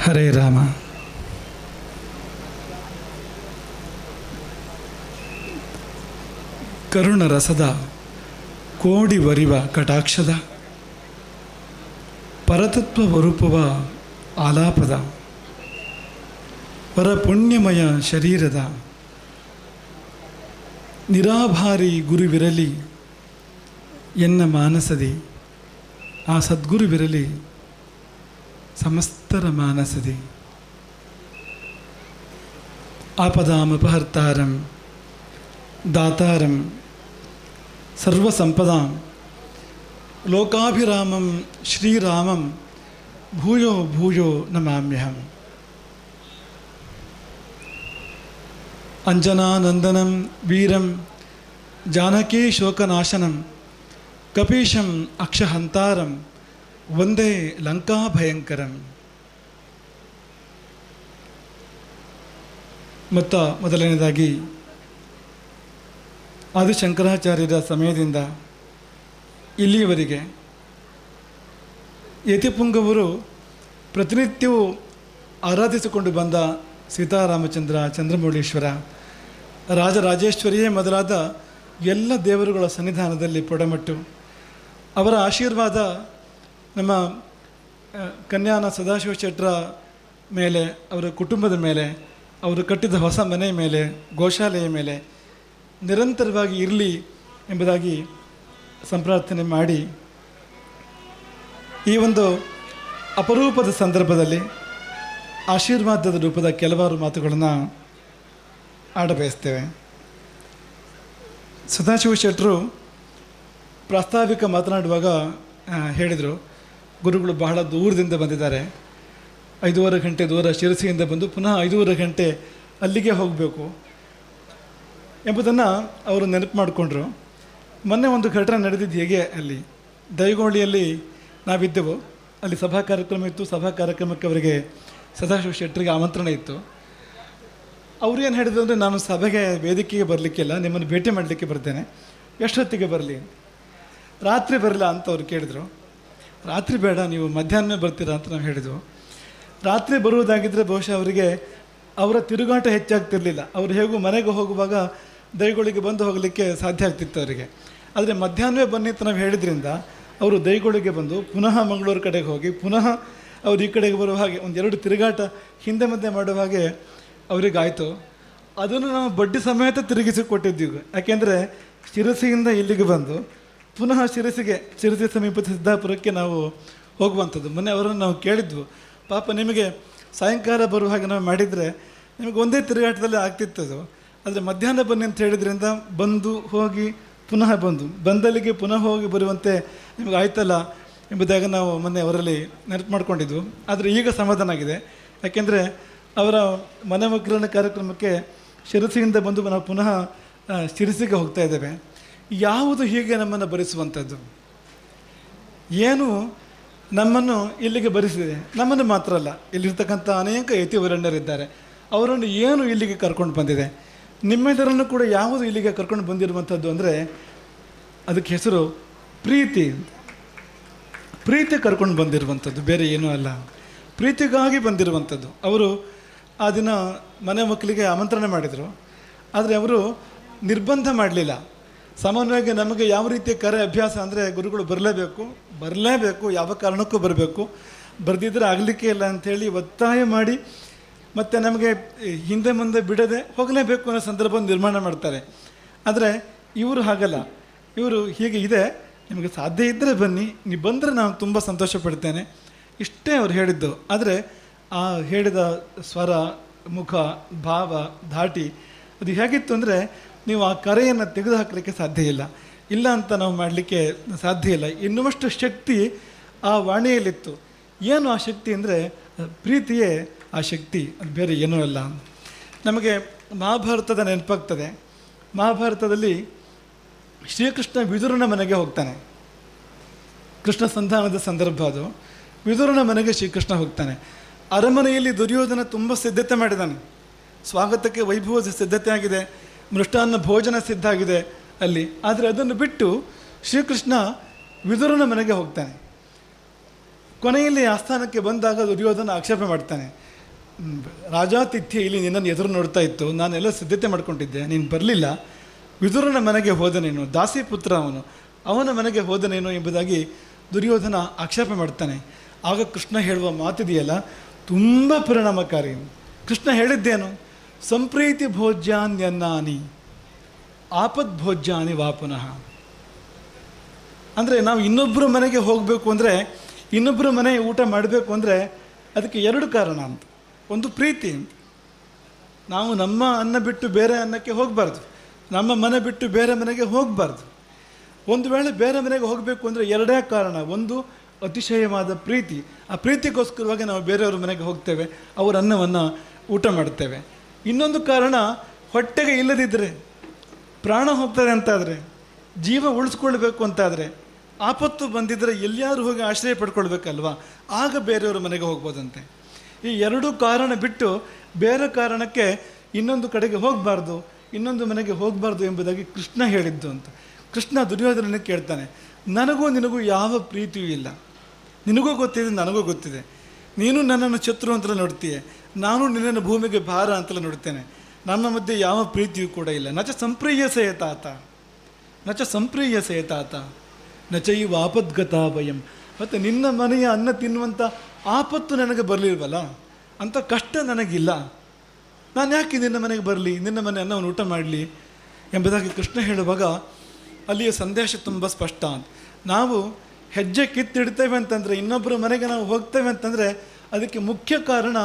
ಹರೇ ರಾಮ. ಕರುಣ ರಸದ ಕೋಡಿ ವರಿವ ಕಟಾಕ್ಷದ ಪರತತ್ವ ವರೂಪವ ಆಲಾಪದ ಪರಪುಣ್ಯಮಯ ಶರೀರದ ನಿರಾಭಾರಿ ಗುರುವಿರಲಿ ಎನ್ನ ಮಾನಸದಿ, ಆ ಸದ್ಗುರುವಿರಲಿ ಸಮಸ್ತರ ಮಾನಸದಿ. ಆಪದಾಮಪಹರ್ತಾರಂ ದಾತಾರಂ ಸರ್ವಸಂಪದಾಂ ಲೋಕಾಭಿರಾಮಂ ಶ್ರೀರಾಮಂ ಭೂಯೋ ಭೂಯೋ ನಮಾಮ್ಯಹಂ. ಅಂಜನಾನಂದನಂ ವೀರಂ ಜಾನಕೀ ಶೋಕನಾಶನಂ ಕಪೀಶಂ ಅಕ್ಷಹಂತಾರಂ ವಂದೇ ಲಂಕಾಭಯಂಕರಂ. ಮೊದಲನೇದಾಗಿ ಆದಿಶಂಕರಾಚಾರ್ಯರ ಸಮಯದಿಂದ ಇಲ್ಲಿಯವರೆಗೆ ಯತಿಪುಂಗವರು ಪ್ರತಿನಿತ್ಯವೂ ಆರಾಧಿಸಿಕೊಂಡು ಬಂದ ಸೀತಾರಾಮಚಂದ್ರ, ಚಂದ್ರಮೌಳೀಶ್ವರ, ರಾಜರಾಜೇಶ್ವರಿಯೇ ಮೊದಲಾದ ಎಲ್ಲ ದೇವರುಗಳ ಸನ್ನಿಧಾನದಲ್ಲಿ ಪೊಡಮಟ್ಟು ಅವರ ಆಶೀರ್ವಾದ ನಮ್ಮ ಕನ್ಯಾನ ಸದಾಶಿವ ಶೆಟ್ಟರ ಮೇಲೆ, ಅವರ ಕುಟುಂಬದ ಮೇಲೆ, ಅವರು ಕಟ್ಟಿದ ಹೊಸ ಮನೆ ಮೇಲೆ, ಗೋಶಾಲೆಯ ಮೇಲೆ ನಿರಂತರವಾಗಿ ಇರಲಿ ಎಂಬುದಾಗಿ ಸಂಪ್ರಾರ್ಥನೆ ಮಾಡಿ, ಈ ಒಂದು ಅಪರೂಪದ ಸಂದರ್ಭದಲ್ಲಿ ಆಶೀರ್ವಾದದ ರೂಪದ ಕೆಲವಾರು ಮಾತುಗಳನ್ನು ಆಡಬಯಸ್ತೇವೆ. ಸದಾಶಿವ ಶೆಟ್ಟರು ಪ್ರಾಸ್ತಾವಿಕ ಮಾತನಾಡುವಾಗ ಹೇಳಿದರು, ಗುರುಗಳು ಬಹಳ ದೂರದಿಂದ ಬಂದಿದ್ದಾರೆ, 5:30 ಗಂಟೆ ದೂರ ಶಿರಸಿಯಿಂದ ಬಂದು ಪುನಃ 5:30 ಗಂಟೆ ಅಲ್ಲಿಗೆ ಹೋಗಬೇಕು ಎಂಬುದನ್ನು ಅವರು ನೆನಪು ಮಾಡಿಕೊಂಡ್ರು. ಮೊನ್ನೆ ಒಂದು ಘಟನೆ ನಡೆದಿದ್ದು ಹೇಗೆ, ಅಲ್ಲಿ ದೈಗೋಳಿಯಲ್ಲಿ ನಾವಿದ್ದೆವು, ಅಲ್ಲಿ ಸಭಾ ಕಾರ್ಯಕ್ರಮ ಇತ್ತು. ಸಭಾ ಕಾರ್ಯಕ್ರಮಕ್ಕೆ ಅವರಿಗೆ ಸದಾಶಿವ ಶೆಟ್ಟರಿಗೆ ಆಮಂತ್ರಣ ಇತ್ತು. ಅವರು ಏನು ಹೇಳಿದ್ರು ಅಂದರೆ, ನಾನು ಸಭೆಗೆ ವೇದಿಕೆಗೆ ಬರಲಿಕ್ಕಿಲ್ಲ, ನಿಮ್ಮನ್ನು ಭೇಟಿ ಮಾಡಲಿಕ್ಕೆ ಬರ್ತೇನೆ, ಎಷ್ಟೊತ್ತಿಗೆ ಬರಲಿ? ರಾತ್ರಿ ಬರಲ್ಲ ಅಂತ ಅವ್ರು ಕೇಳಿದರು. ರಾತ್ರಿ ಬೇಡ, ನೀವು ಮಧ್ಯಾಹ್ನ ಬರ್ತೀರಾ ಅಂತ ನಾವು ಹೇಳಿದ್ವು. ರಾತ್ರಿ ಬರುವುದಾಗಿದ್ದರೆ ಬಹುಶಃ ಅವರಿಗೆ ಅವರ ತಿರುಗಾಟ ಹೆಚ್ಚಾಗ್ತಿರಲಿಲ್ಲ. ಅವರು ಹೇಗೂ ಮನೆಗೆ ಹೋಗುವಾಗ ದೈಗಳಿಗೆ ಬಂದು ಹೋಗಲಿಕ್ಕೆ ಸಾಧ್ಯ ಆಗ್ತಿತ್ತು ಅವರಿಗೆ. ಆದರೆ ಮಧ್ಯಾಹ್ನವೇ ಬನ್ನಿ ಅಂತ ನಾವು ಹೇಳಿದ್ರಿಂದ ಅವರು ದೈಗಳಿಗೆ ಬಂದು ಪುನಃ ಮಂಗಳೂರು ಕಡೆಗೆ ಹೋಗಿ ಪುನಃ ಅವ್ರು ಈ ಕಡೆಗೆ ಬರುವ ಹಾಗೆ 1-2 ತಿರುಗಾಟ ಹಿಂದೆ ಮಧ್ಯೆ ಮಾಡುವ ಹಾಗೆ ಅವರಿಗಾಯಿತು. ಅದನ್ನು ನಾವು ಬಡ್ಡಿ ಸಮೇತ ತಿರುಗಿಸಿ ಕೊಟ್ಟಿದ್ದೀವಿ. ಯಾಕೆಂದರೆ ಶಿರಸಿಯಿಂದ ಇಲ್ಲಿಗೆ ಬಂದು ಪುನಃ ಶಿರಸಿ ಸಮೀಪದ ಸಿದ್ದಾಪುರಕ್ಕೆ ನಾವು ಹೋಗುವಂಥದ್ದು. ಮೊನ್ನೆ ಅವರನ್ನು ನಾವು ಕೇಳಿದ್ವು, ಪಾಪ ನಿಮಗೆ ಸಾಯಂಕಾಲ ಬರುವ ಹಾಗೆ ನಾವು ಮಾಡಿದರೆ ನಿಮಗೆ ಒಂದೇ ತಿರುಗಾಟದಲ್ಲಿ ಆಗ್ತಿತ್ತದು. ಆದರೆ ಮಧ್ಯಾಹ್ನ ಬನ್ನಿ ಅಂತ ಹೇಳಿದ್ರಿಂದ ಬಂದು ಹೋಗಿ ಪುನಃ ಬಂದಲ್ಲಿಗೆ ಪುನಃ ಹೋಗಿ ಬರುವಂತೆ ನಿಮಗೆ ಆಯ್ತಲ್ಲ ಎಂಬುದಾಗ ನಾವು ಮೊನ್ನೆ ಅವರಲ್ಲಿ ನೆನಪು ಮಾಡ್ಕೊಂಡಿದ್ವು. ಆದರೆ ಈಗ ಸಮಾಧಾನ ಆಗಿದೆ. ಯಾಕೆಂದರೆ ಅವರ ಮನೆ ಮಕ್ಕಳನ್ನ ಕಾರ್ಯಕ್ರಮಕ್ಕೆ ಶಿರಸಿಯಿಂದ ಬಂದು ನಾವು ಪುನಃ ಶಿರಸಿಗೆ ಹೋಗ್ತಾ ಇದ್ದೇವೆ. ಯಾವುದು ಹೀಗೆ ನಮ್ಮನ್ನು ಭರಿಸುವಂಥದ್ದು? ಏನು ನಮ್ಮನ್ನು ಇಲ್ಲಿಗೆ ಭರಿಸಿದೆ? ನಮ್ಮನ್ನು ಮಾತ್ರ ಅಲ್ಲ, ಇಲ್ಲಿರ್ತಕ್ಕಂಥ ಅನೇಕ ಯತಿವರಣ್ಯರಿದ್ದಾರೆ, ಅವರನ್ನು ಏನು ಇಲ್ಲಿಗೆ ಕರ್ಕೊಂಡು ಬಂದಿದೆ? ನಿಮ್ಮೆಲ್ಲರನ್ನು ಕೂಡ ಯಾವುದು ಇಲ್ಲಿಗೆ ಕರ್ಕೊಂಡು ಬಂದಿರುವಂಥದ್ದು ಅಂದರೆ ಅದಕ್ಕೆ ಹೆಸರು ಪ್ರೀತಿ. ಪ್ರೀತಿ ಕರ್ಕೊಂಡು ಬಂದಿರುವಂಥದ್ದು, ಬೇರೆ ಏನೂ ಅಲ್ಲ. ಪ್ರೀತಿಗಾಗಿ ಬಂದಿರುವಂಥದ್ದು. ಅವರು ಆ ದಿನ ಮನೆ ಮಕ್ಕಳಿಗೆ ಆಮಂತ್ರಣ ಮಾಡಿದರು, ಆದರೆ ಅವರು ನಿರ್ಬಂಧ ಮಾಡಲಿಲ್ಲ. ಸಾಮಾನ್ಯವಾಗಿ ನಮಗೆ ಯಾವ ರೀತಿಯ ಕರೆ ಅಭ್ಯಾಸ ಅಂದರೆ, ಗುರುಗಳು ಬರಲೇಬೇಕು, ಯಾವ ಕಾರಣಕ್ಕೂ ಬರಬೇಕು, ಬರೆದಿದ್ದರೆ ಆಗಲಿಕ್ಕೆ ಇಲ್ಲ ಅಂಥೇಳಿ ಒತ್ತಾಯ ಮಾಡಿ ಮತ್ತು ನಮಗೆ ಹಿಂದೆ ಮುಂದೆ ಬಿಡದೆ ಹೋಗಲೇಬೇಕು ಅನ್ನೋ ಸಂದರ್ಭ ನಿರ್ಮಾಣ ಮಾಡ್ತಾರೆ. ಆದರೆ ಇವರು ಹಾಗಲ್ಲ. ಇವರು ಹೀಗೆ ಇದೆ, ನಿಮಗೆ ಸಾಧ್ಯ ಇದ್ದರೆ ಬನ್ನಿ, ನೀವು ಬಂದರೆ ನಾನು ತುಂಬ ಸಂತೋಷ ಪಡ್ತೇನೆ, ಇಷ್ಟೇ ಅವ್ರು ಹೇಳಿದ್ದು. ಆದರೆ ಆ ಹೇಳಿದ ಸ್ವರ, ಮುಖ, ಭಾವ, ಧಾಟಿ ಅದು ಹೇಗಿತ್ತು ಅಂದರೆ, ನೀವು ಆ ಕರೆಯನ್ನು ತೆಗೆದು ಹಾಕಲಿಕ್ಕೆ ಸಾಧ್ಯ ಇಲ್ಲ ಅಂತ ನಾವು ಮಾಡಲಿಕ್ಕೆ ಸಾಧ್ಯ ಇಲ್ಲ. ಇನ್ನುವಷ್ಟು ಶಕ್ತಿ ಆ ವಾಣಿಯಲ್ಲಿತ್ತು. ಏನು ಆ ಶಕ್ತಿ ಅಂದರೆ ಪ್ರೀತಿಯೇ ಆ ಶಕ್ತಿ, ಅದು ಬೇರೆ ಏನೂ ಅಲ್ಲ. ನಮಗೆ ಮಹಾಭಾರತದ ನೆನಪಾಗ್ತದೆ. ಮಹಾಭಾರತದಲ್ಲಿ ಶ್ರೀಕೃಷ್ಣ ವಿದುರನ ಮನೆಗೆ ಹೋಗ್ತಾನೆ. ಕೃಷ್ಣ ಸಂಧಾನದ ಸಂದರ್ಭ ಅದು. ವಿದುರನ ಮನೆಗೆ ಶ್ರೀಕೃಷ್ಣ ಹೋಗ್ತಾನೆ. ಅರಮನೆಯಲ್ಲಿ ದುರ್ಯೋಧನ ತುಂಬ ಸಿದ್ಧತೆ ಮಾಡಿದ್ದಾನೆ. ಸ್ವಾಗತಕ್ಕೆ ವೈಭವದ ಸಿದ್ಧತೆ ಆಗಿದೆ, ಮೃಷ್ಟಾನ್ನ ಭೋಜನ ಸಿದ್ಧ ಆಗಿದೆ ಅಲ್ಲಿ. ಆದರೆ ಅದನ್ನು ಬಿಟ್ಟು ಶ್ರೀಕೃಷ್ಣ ವಿದುರನ ಮನೆಗೆ ಹೋಗ್ತಾನೆ. ಕೊನೆಯಲ್ಲಿ ಆಸ್ಥಾನಕ್ಕೆ ಬಂದಾಗ ದುರ್ಯೋಧನ ಆಕ್ಷೇಪ ಮಾಡ್ತಾನೆ. ರಾಜಾತಿಥ್ಯ ಇಲ್ಲಿ ನಿನ್ನನ್ನು ಎದುರು ನೋಡ್ತಾ ಇತ್ತು, ನಾನೆಲ್ಲ ಸಿದ್ಧತೆ ಮಾಡ್ಕೊಂಡಿದ್ದೆ, ನೀನು ಬರಲಿಲ್ಲ. ವಿದುರನ ಮನೆಗೆ ಹೋದನೇನು, ದಾಸಿ ಪುತ್ರ ಅವನ ಮನೆಗೆ ಹೋದನೇನು ಎಂಬುದಾಗಿ ದುರ್ಯೋಧನ ಆಕ್ಷೇಪ ಮಾಡ್ತಾನೆ. ಆಗ ಕೃಷ್ಣ ಹೇಳುವ ಮಾತಿದೆಯಲ್ಲ, ತುಂಬ ಪರಿಣಾಮಕಾರಿ. ಕೃಷ್ಣ ಹೇಳಿದ್ದೇನು? ಸಂಪ್ರೀತಿ ಭೋಜ್ಯಾನ್ಯನ್ನಾನಿ ಆಪದ್ ಭೋಜ್ಯಾನಿ ವಾ ಪುನಃ. ಅಂದರೆ ನಾವು ಇನ್ನೊಬ್ಬರ ಮನೆಗೆ ಹೋಗಬೇಕು ಅಂದರೆ, ಇನ್ನೊಬ್ಬರ ಮನೆ ಊಟ ಮಾಡಬೇಕು ಅಂದರೆ ಅದಕ್ಕೆ ಎರಡು ಕಾರಣ ಅಂತ. ಒಂದು ಪ್ರೀತಿ ಅಂತ. ನಾವು ನಮ್ಮ ಅನ್ನ ಬಿಟ್ಟು ಬೇರೆ ಅನ್ನಕ್ಕೆ ಹೋಗಬಾರ್ದು, ನಮ್ಮ ಮನೆ ಬಿಟ್ಟು ಬೇರೆ ಮನೆಗೆ ಹೋಗಬಾರ್ದು. ಒಂದು ವೇಳೆ ಬೇರೆ ಮನೆಗೆ ಹೋಗಬೇಕು ಅಂದರೆ ಎರಡೇ ಕಾರಣ. ಒಂದು ಅತಿಶಯವಾದ ಪ್ರೀತಿ, ಆ ಪ್ರೀತಿಗೋಸ್ಕರವಾಗಿ ನಾವು ಬೇರೆಯವ್ರ ಮನೆಗೆ ಹೋಗ್ತೇವೆ, ಅವರ ಅನ್ನವನ್ನು ಊಟ ಮಾಡ್ತೇವೆ. ಇನ್ನೊಂದು ಕಾರಣ, ಹೊಟ್ಟೆಗೆ ಇಲ್ಲದಿದ್ದರೆ, ಪ್ರಾಣ ಹೋಗ್ತದೆ ಅಂತಾದರೆ, ಜೀವ ಉಳಿಸ್ಕೊಳ್ಬೇಕು ಅಂತಾದರೆ, ಆಪತ್ತು ಬಂದಿದ್ದರೆ ಎಲ್ಲಿಯಾದ್ರೂ ಹೋಗಿ ಆಶ್ರಯ ಪಡ್ಕೊಳ್ಬೇಕಲ್ವ, ಆಗ ಬೇರೆಯವ್ರ ಮನೆಗೆ ಹೋಗ್ಬೋದಂತೆ. ಈ ಎರಡೂ ಕಾರಣ ಬಿಟ್ಟು ಬೇರೆ ಕಾರಣಕ್ಕೆ ಇನ್ನೊಂದು ಕಡೆಗೆ ಹೋಗಬಾರ್ದು, ಇನ್ನೊಂದು ಮನೆಗೆ ಹೋಗಬಾರ್ದು ಎಂಬುದಾಗಿ ಕೃಷ್ಣ ಹೇಳಿದ್ದು ಅಂತ. ಕೃಷ್ಣ ದುರ್ಯೋಧನನಿಗೆ ಕೇಳ್ತಾನೆ, ನನಗೂ ನಿನಗೂ ಯಾವ ಪ್ರೀತಿಯೂ ಇಲ್ಲ, ನಿನಗೂ ಗೊತ್ತಿದೆ, ನನಗೂ ಗೊತ್ತಿದೆ. ನೀನು ನನ್ನನ್ನು ಶತ್ರು ಅಂತಲೇ ನೋಡ್ತೀಯೆ, ನಾನು ನಿನ್ನನ್ನು ಭೂಮಿಗೆ ಭಾರ ಅಂತಲೇ ನೋಡ್ತೇನೆ. ನಮ್ಮ ಮಧ್ಯೆ ಯಾವ ಪ್ರೀತಿಯೂ ಕೂಡ ಇಲ್ಲ. ನಚ ಸಂಪ್ರೀಯಸೇ ತಾತ, ನಚ ಸಂಪ್ರೀಯಸೇ ತಾತ, ನಚೈವ ಆಪದ್ಗತಾ ಭಯಂ. ಮತ್ತು ನಿನ್ನ ಮನೆಯ ಅನ್ನ ತಿನ್ನುವಂಥ ಆಪತ್ತು ನನಗೆ ಬರಲಿಲ್ವಲ್ಲ, ಅಂಥ ಕಷ್ಟ ನನಗಿಲ್ಲ, ನಾನು ಯಾಕೆ ನಿನ್ನ ಮನೆಗೆ ಬರಲಿ, ನಿನ್ನ ಮನೆ ಅನ್ನವನ್ನು ಊಟ ಮಾಡಲಿ ಎಂಬುದಾಗಿ ಕೃಷ್ಣ ಹೇಳುವಾಗ ಅಲ್ಲಿಯ ಸಂದೇಶ ತುಂಬ ಸ್ಪಷ್ಟ. ನಾವು ಹೆಜ್ಜೆ ಕಿತ್ತಿಡ್ತೇವೆ ಅಂತಂದರೆ, ಇನ್ನೊಬ್ಬರ ಮನೆಗೆ ನಾವು ಹೋಗ್ತೇವೆ ಅಂತಂದರೆ ಅದಕ್ಕೆ ಮುಖ್ಯ ಕಾರಣ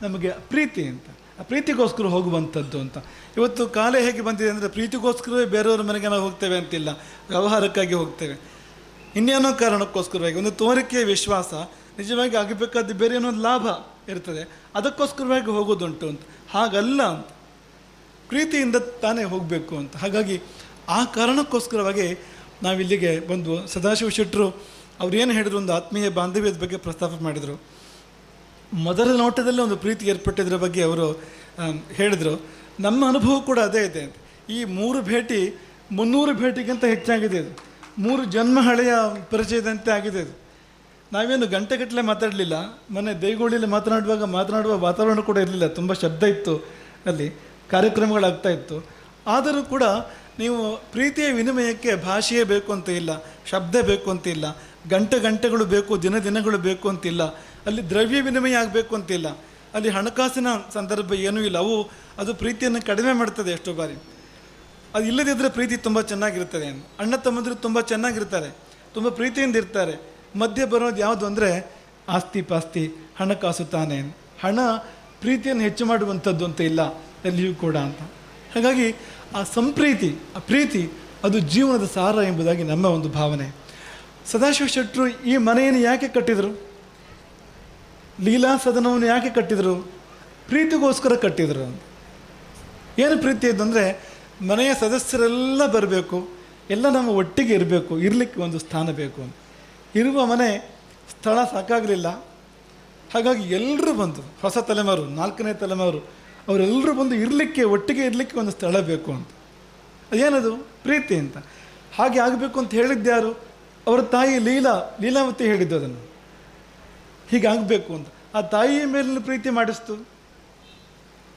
ನಮಗೆ ಪ್ರೀತಿ ಅಂತ, ಆ ಪ್ರೀತಿಗೋಸ್ಕರ ಹೋಗುವಂಥದ್ದು ಅಂತ. ಇವತ್ತು ಕಾಲ ಹೇಗೆ ಬಂದಿದೆ ಅಂದರೆ, ಪ್ರೀತಿಗೋಸ್ಕರವೇ ಬೇರೆಯವ್ರ ಮನೆಗೆ ನಾವು ಹೋಗ್ತೇವೆ ಅಂತಿಲ್ಲ, ವ್ಯವಹಾರಕ್ಕಾಗಿ ಹೋಗ್ತೇವೆ, ಇನ್ನೇನೋ ಕಾರಣಕ್ಕೋಸ್ಕರವಾಗಿ. ಒಂದು ತೋರಿಕೆಯ ವಿಶ್ವಾಸ, ನಿಜವಾಗಿ ಆಗಬೇಕಾದ್ದು ಬೇರೆ ಏನೋ ಒಂದು ಲಾಭ ಇರ್ತದೆ, ಅದಕ್ಕೋಸ್ಕರವಾಗಿ ಹೋಗೋದುಂಟು ಅಂತ. ಹಾಗಲ್ಲ ಅಂತ, ಪ್ರೀತಿಯಿಂದ ತಾನೇ ಹೋಗಬೇಕು ಅಂತ. ಹಾಗಾಗಿ ಆ ಕಾರಣಕ್ಕೋಸ್ಕರವಾಗಿ ನಾವಿಲ್ಲಿಗೆ ಬಂದು ಸದಾಶಿವ ಶೆಟ್ಟರು ಅವ್ರು ಏನು ಹೇಳಿದ್ರು, ಒಂದು ಆತ್ಮೀಯ ಬಾಂಧವ್ಯದ ಬಗ್ಗೆ ಪ್ರಸ್ತಾಪ ಮಾಡಿದರು. ಮೊದಲ ನೋಟದಲ್ಲಿ ಒಂದು ಪ್ರೀತಿ ಏರ್ಪಟ್ಟಿದ್ರ ಬಗ್ಗೆ ಅವರು ಹೇಳಿದರು. ನಮ್ಮ ಅನುಭವ ಕೂಡ ಅದೇ ಇದೆ. ಈ 3 ಭೇಟಿ 300 ಭೇಟಿಗಿಂತ ಹೆಚ್ಚಾಗಿದೆ. ಇದು 3 ಜನ್ಮ ಹಳೆಯ ಪರಿಚಯದಂತೆ ಆಗಿದೆ. ಇದು ನಾವೇನು ಗಂಟೆಗಟ್ಟಲೆ ಮಾತಾಡಲಿಲ್ಲ. ಮೊನ್ನೆ ದೈಗೋಳಿಯಲ್ಲಿ ಮಾತನಾಡುವ ವಾತಾವರಣ ಕೂಡ ಇರಲಿಲ್ಲ, ತುಂಬ ಶಬ್ದ ಇತ್ತು, ಅಲ್ಲಿ ಕಾರ್ಯಕ್ರಮಗಳಾಗ್ತಾ ಇತ್ತು. ಆದರೂ ಕೂಡ ನೀವು ಪ್ರೀತಿಯ ವಿನಿಮಯಕ್ಕೆ ಭಾಷೆಯೇ ಬೇಕು ಅಂತ ಇಲ್ಲ, ಶಬ್ದ ಬೇಕು ಅಂತ ಇಲ್ಲ, ಗಂಟೆಗಳು ಬೇಕು, ದಿನಗಳು ಬೇಕು ಅಂತಿಲ್ಲ, ಅಲ್ಲಿ ದ್ರವ್ಯ ವಿನಿಮಯ ಆಗಬೇಕು ಅಂತಿಲ್ಲ, ಅಲ್ಲಿ ಹಣಕಾಸಿನ ಸಂದರ್ಭ ಏನೂ ಇಲ್ಲ. ಅದು ಪ್ರೀತಿಯನ್ನು ಕಡಿಮೆ ಮಾಡ್ತದೆ ಎಷ್ಟೋ ಬಾರಿ. ಅದು ಇಲ್ಲದಿದ್ದರೆ ಪ್ರೀತಿ ತುಂಬ ಚೆನ್ನಾಗಿರ್ತದೆ. ಅಣ್ಣ ತಮ್ಮಂದಿರು ತುಂಬ ಚೆನ್ನಾಗಿರ್ತಾರೆ, ತುಂಬ ಪ್ರೀತಿಯಿಂದ ಇರ್ತಾರೆ. ಮಧ್ಯೆ ಬರೋದು ಯಾವುದು ಅಂದರೆ ಆಸ್ತಿ ಪಾಸ್ತಿ, ಹಣಕಾಸು ತಾನೇ. ಹಣ ಪ್ರೀತಿಯನ್ನು ಹೆಚ್ಚು ಮಾಡುವಂಥದ್ದು ಅಂತ ಇಲ್ಲ ಎಲ್ಲಿಯೂ ಕೂಡ ಅಂತ. ಹಾಗಾಗಿ ಆ ಸಂಪ್ರೀತಿ, ಆ ಪ್ರೀತಿ ಅದು ಜೀವನದ ಸಾರ ಎಂಬುದಾಗಿ ನಮ್ಮ ಒಂದು ಭಾವನೆ. ಸದಾಶಿವ ಶೆಟ್ಟರು ಈ ಮನೆಯನ್ನು ಯಾಕೆ ಕಟ್ಟಿದರು, ಲೀಲಾ ಸದನವನ್ನು ಯಾಕೆ ಕಟ್ಟಿದರು? ಪ್ರೀತಿಗೋಸ್ಕರ ಕಟ್ಟಿದರು. ಏನು ಪ್ರೀತಿ ಇದ್ದಂದರೆ, ಮನೆಯ ಸದಸ್ಯರೆಲ್ಲ ಬರಬೇಕು, ಎಲ್ಲ ನಮ್ಮ ಒಟ್ಟಿಗೆ ಇರಬೇಕು, ಇರಲಿಕ್ಕೆ ಒಂದು ಸ್ಥಾನ ಬೇಕು ಅಂತ. ಇರುವ ಮನೆ ಸ್ಥಳ ಸಾಕಾಗಲಿಲ್ಲ. ಹಾಗಾಗಿ ಎಲ್ಲರೂ ಬಂದು, ಹೊಸ ತಲೆಮಾರು, 4ನೇ ತಲೆಮಾರು, ಅವರೆಲ್ಲರೂ ಬಂದು ಇರಲಿಕ್ಕೆ, ಒಟ್ಟಿಗೆ ಇರಲಿಕ್ಕೆ ಒಂದು ಸ್ಥಳ ಬೇಕು ಅಂತ. ಅದೇನದು? ಪ್ರೀತಿ ಅಂತ. ಹಾಗೆ ಆಗಬೇಕು ಅಂತ ಹೇಳಿದ್ದ್ಯಾರು? ಅವರ ತಾಯಿ ಲೀಲಾವತಿ ಹೇಳಿದ್ದು ಅದನ್ನು, ಹೀಗಾಗಬೇಕು ಅಂತ. ಆ ತಾಯಿಯ ಮೇಲಿನ ಪ್ರೀತಿ ಮಾಡಿಸ್ತು.